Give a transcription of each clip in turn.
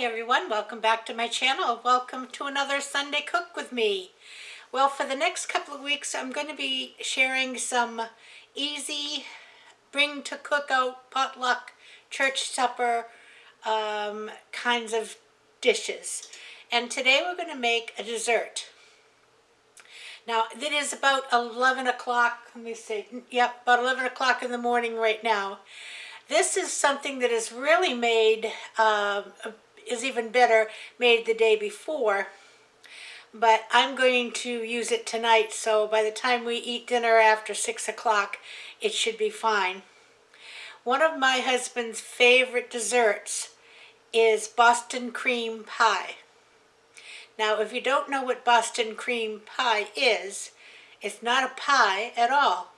everyone, welcome back to my channel. Welcome to another Sunday Cook with me. Well, for the next couple of weeks I'm going to be sharing some easy bring to cook out potluck church supper kinds of dishes. And today we're going to make a dessert. Now it is about 11 o'clock, let me see, yep, about 11 o'clock in the morning right now. This is something that is really made, is even better, made the day before. But I'm going to use it tonight, so by the time we eat dinner after 6 o'clock, it should be fine. One of my husband's favorite desserts is Boston cream pie. Now, if you don't know what Boston cream pie is, it's not a pie at all.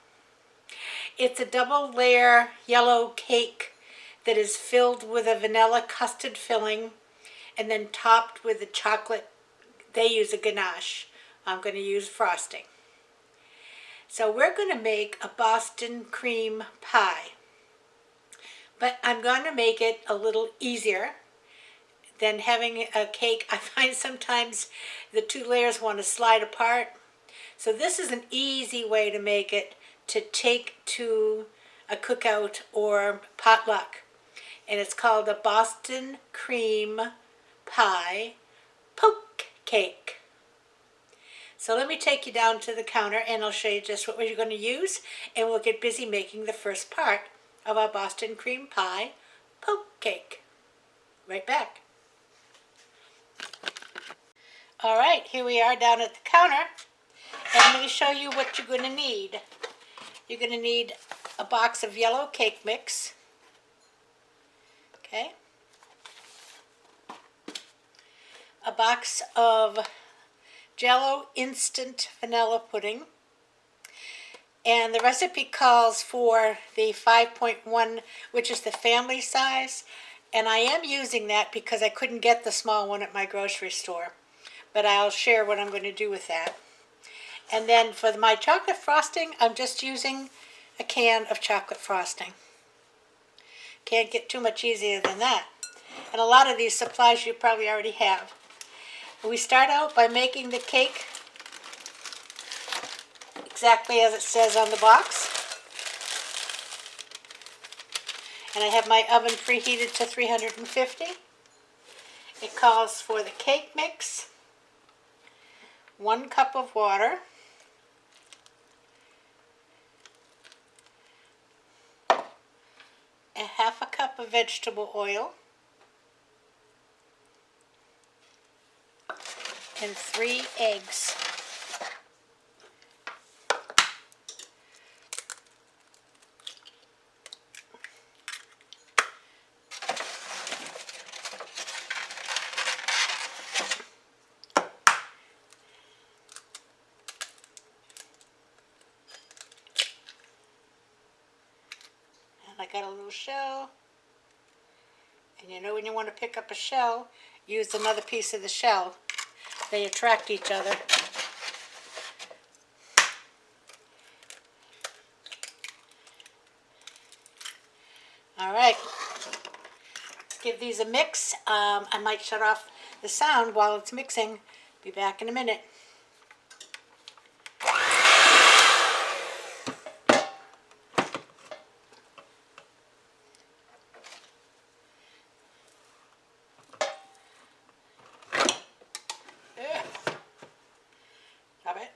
It's a double layer yellow cake that is filled with a vanilla custard filling and then topped with a chocolate. They use a ganache. I'm going to use frosting. So we're going to make a Boston cream pie. But I'm going to make it a little easier than having a cake. I find sometimes the two layers want to slide apart. So this is an easy way to make it to take to a cookout or potluck. And it's called a Boston cream pie poke cake. So let me take you down to the counter and I'll show you just what we're going to use, and we'll get busy making the first part of our Boston cream pie poke cake. Right back. Alright, here we are down at the counter, and let me show you what you're going to need. You're going to need a box of yellow cake mix, okay, a box of Jell-O instant vanilla pudding, and the recipe calls for the 5.1, which is the family size, and I am using that because I couldn't get the small one at my grocery store, but I'll share what I'm going to do with that. And then for my chocolate frosting, I'm just using a can of chocolate frosting. Can't get too much easier than that. And a lot of these supplies you probably already have. We start out by making the cake exactly as it says on the box. And I have my oven preheated to 350. It calls for the cake mix, 1 cup of water, a half a cup of vegetable oil, and 3 eggs. I got a little shell, and you know when you want to pick up a shell, use another piece of the shell. They attract each other. Alright, give these a mix. I might shut off the sound while it's mixing. Be back in a minute. Stop it.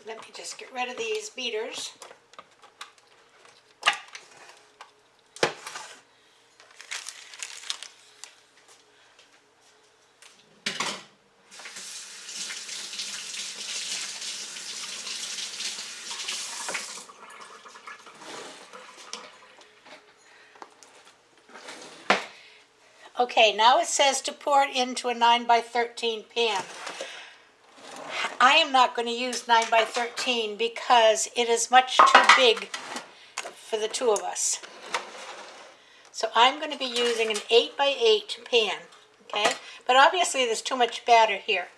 Let me just get rid of these beaters. Okay, now it says to pour it into a 9 by 13 pan. I am not going to use 9 by 13 because it is much too big for the two of us. So I'm going to be using an 8 by 8 pan, okay? But obviously there's too much batter here.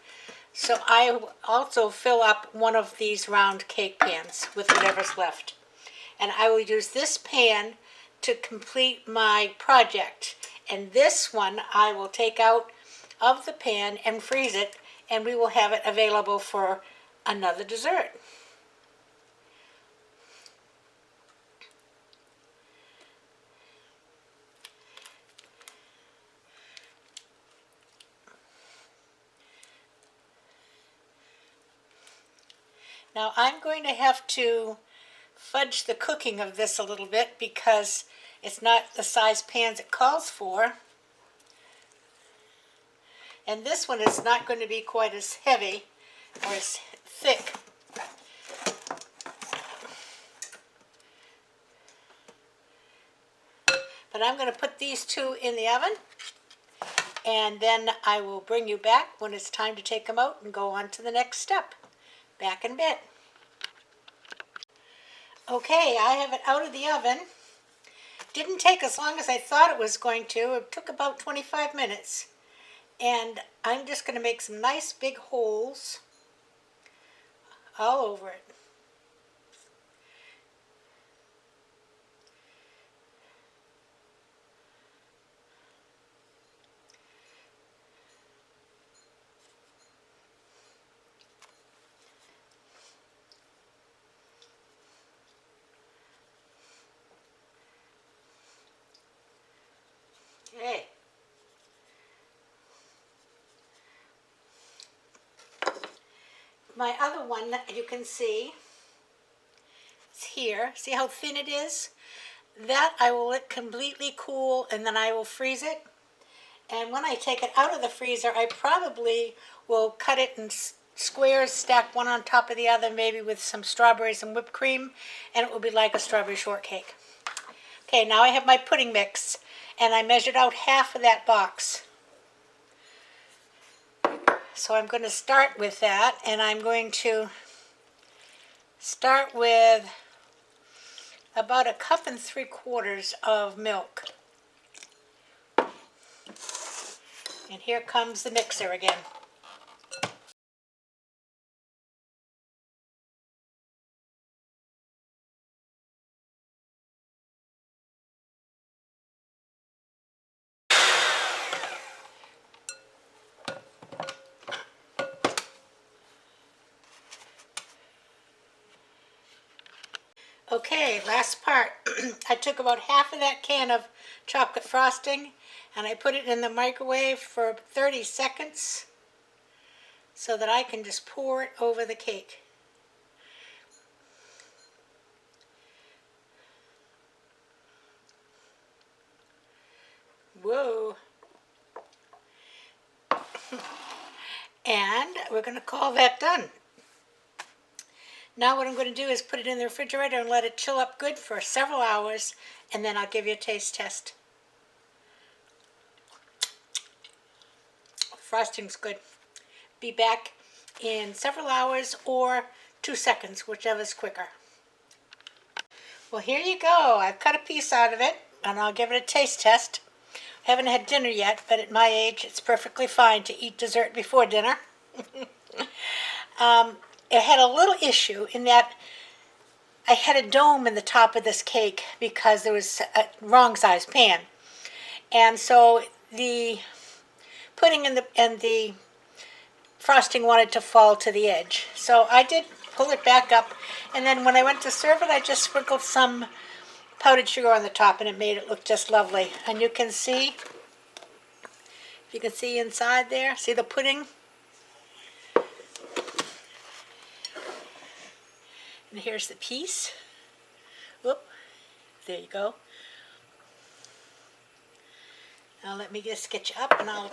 So I will also fill up one of these round cake pans with whatever's left. And I will use this pan to complete my project. And this one I will take out of the pan and freeze it, and we will have it available for another dessert. Now I'm going to have to fudge the cooking of this a little bit because it's not the size pans it calls for. And this one is not going to be quite as heavy or as thick. But I'm going to put these two in the oven, and then I will bring you back when it's time to take them out and go on to the next step. Back in a bit. Okay, I have it out of the oven. Didn't take as long as I thought it was going to. It took about 25 minutes. And I'm just going to make some nice big holes all over it. Okay. My other one that you can see is here. See how thin it is? That I will let completely cool, and then I will freeze it. And when I take it out of the freezer, I probably will cut it in squares, stack one on top of the other, maybe with some strawberries and whipped cream, and it will be like a strawberry shortcake. Okay, now I have my pudding mix, and I measured out half of that box. So I'm going to start with that, and I'm going to start with about 1 3/4 cups of milk. And here comes the mixer again. Okay, last part. I took about half of that can of chocolate frosting and I put it in the microwave for 30 seconds so that I can just pour it over the cake. Whoa. And we're going to call that done. Now what I'm going to do is put it in the refrigerator and let it chill up good for several hours, and then I'll give you a taste test. Frosting's good. Be back in several hours or 2 seconds, whichever's quicker. Well, here you go. I've cut a piece out of it, and I'll give it a taste test. I haven't had dinner yet, but at my age, it's perfectly fine to eat dessert before dinner. It had a little issue in that I had a dome in the top of this cake because there was a wrong size pan. And so the pudding and the frosting wanted to fall to the edge. So I did pull it back up, and then when I went to serve it, I just sprinkled some powdered sugar on the top, and it made it look just lovely. And you can see, if you can see inside there, see the pudding? And here's the piece. Whoop, there you go. Now let me just get you up and I'll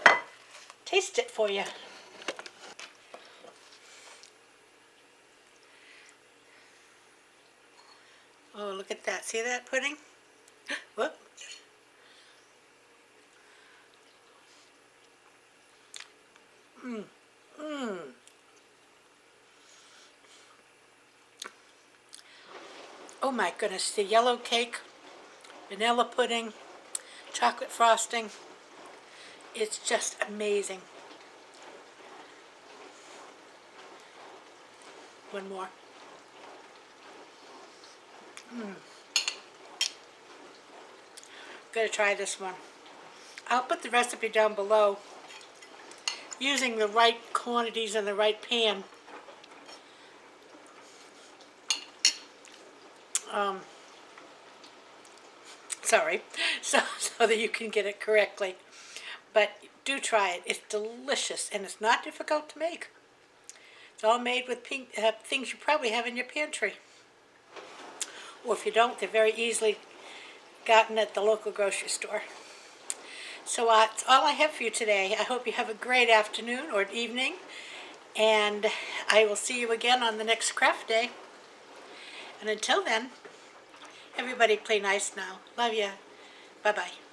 taste it for you. Oh, look at that. See that pudding? Whoop. Oh my goodness, the yellow cake, vanilla pudding, chocolate frosting. It's just amazing. One more. Gotta try this one. I'll put the recipe down below using the right quantities in the right pan. Sorry, so that you can get it correctly. But do try it. It's delicious and it's not difficult to make. It's all made with things you probably have in your pantry. Or if you don't, they're very easily gotten at the local grocery store. So that's all I have for you today. I hope you have a great afternoon or evening. And I will see you again on the next craft day. And until then, everybody play nice now. Love ya. Bye-bye.